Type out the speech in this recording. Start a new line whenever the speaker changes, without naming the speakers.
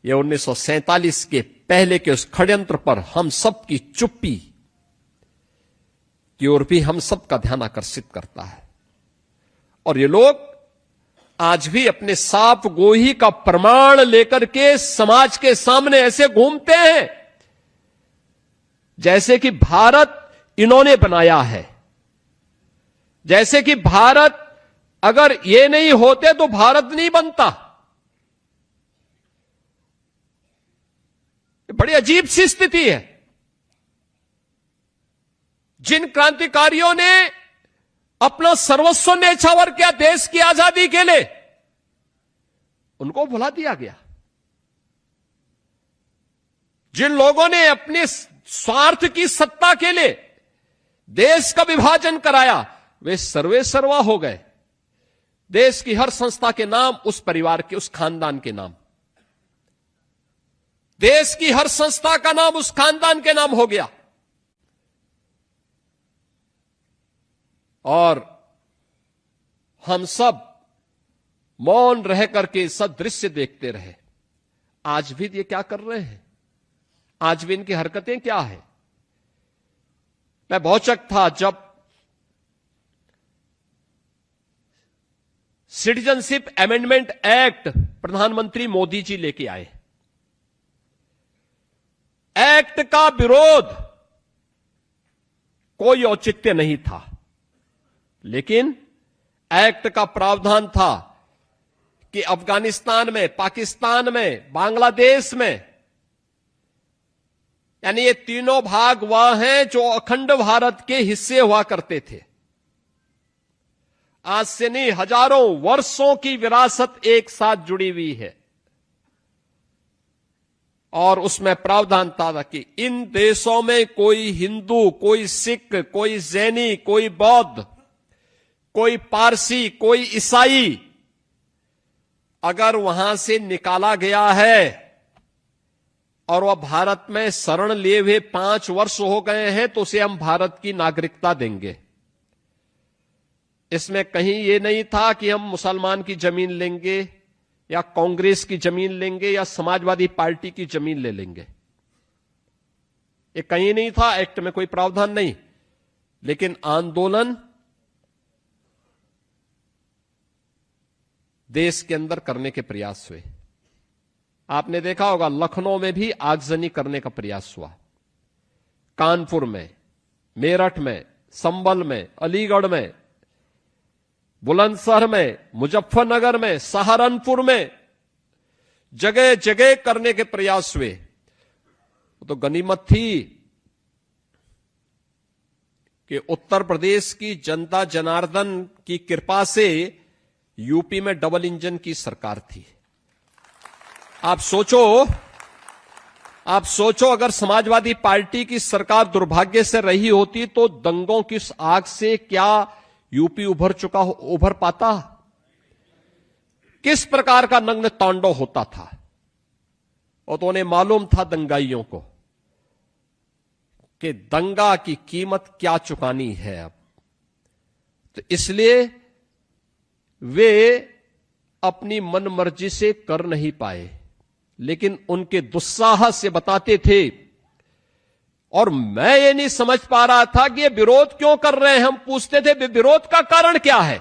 ये 1947 के पहले के उस षड्यंत्र पर हम सब की चुप्पी की ओर भी हम सब का ध्यान आकर्षित करता है। और ये लोग आज भी अपने सांप गोही का प्रमाण लेकर के समाज के सामने ऐसे घूमते हैं जैसे कि भारत इन्होंने बनाया है, जैसे कि भारत अगर ये नहीं होते तो भारत नहीं बनता। बड़ी अजीब सी स्थिति है। जिन क्रांतिकारियों ने अपना सर्वस्व न्यौछावर किया देश की आजादी के लिए, उनको भुला दिया गया। जिन लोगों ने अपने स्वार्थ की सत्ता के लिए देश का विभाजन कराया, वे सर्वे सर्वा हो गए। देश की हर संस्था के नाम उस परिवार के, उस खानदान के नाम, देश की हर संस्था का नाम उस खानदान के नाम हो गया। और हम सब मौन रह करके सब दृश्य देखते रहे। आज भी ये क्या कर रहे हैं? आज भी इनकी हरकतें क्या है? मैं भौचक था जब सिटीजनशिप अमेंडमेंट एक्ट प्रधानमंत्री मोदी जी लेके आए। एक्ट का विरोध कोई औचित्य नहीं था, लेकिन एक्ट का प्रावधान था कि अफगानिस्तान में, पाकिस्तान में, बांग्लादेश में, यानी ये तीनों भाग वह हैं जो अखंड भारत के हिस्से हुआ करते थे। आज से नहीं, हजारों वर्षों की विरासत एक साथ जुड़ी हुई है। और उसमें प्रावधान था कि इन देशों में कोई हिंदू, कोई सिख, कोई जैनी, कोई बौद्ध, कोई पारसी, कोई ईसाई अगर वहां से निकाला गया है और वह भारत में शरण लिए हुए 5 वर्ष हो गए हैं, तो उसे हम भारत की नागरिकता देंगे। इसमें कहीं ये नहीं था कि हम मुसलमान की जमीन लेंगे या कांग्रेस की जमीन लेंगे या समाजवादी पार्टी की जमीन ले लेंगे। ये कहीं नहीं था, एक्ट में कोई प्रावधान नहीं। लेकिन आंदोलन देश के अंदर करने के प्रयास हुए। आपने देखा होगा लखनऊ में भी आगजनी करने का प्रयास हुआ, कानपुर में, मेरठ में, संभल में, अलीगढ़ में, बुलंदशहर में, मुजफ्फरनगर में, सहारनपुर में, जगह जगह करने के प्रयास हुए। तो गनीमत थी कि उत्तर प्रदेश की जनता जनार्दन की कृपा से यूपी में डबल इंजन की सरकार थी। आप सोचो अगर समाजवादी पार्टी की सरकार दुर्भाग्य से रही होती तो दंगों की इस आग से क्या यूपी उभर पाता? किस प्रकार का नग्न तांडव होता था? और तो उन्हें मालूम था दंगाइयों को कि दंगा की कीमत क्या चुकानी है अब। तो इसलिए वे अपनी मनमर्जी से कर नहीं पाए, लेकिन उनके दुस्साहस से बताते थे। और मैं ये नहीं समझ पा रहा था कि ये विरोध क्यों कर रहे हैं। हम पूछते थे विरोध का कारण क्या है।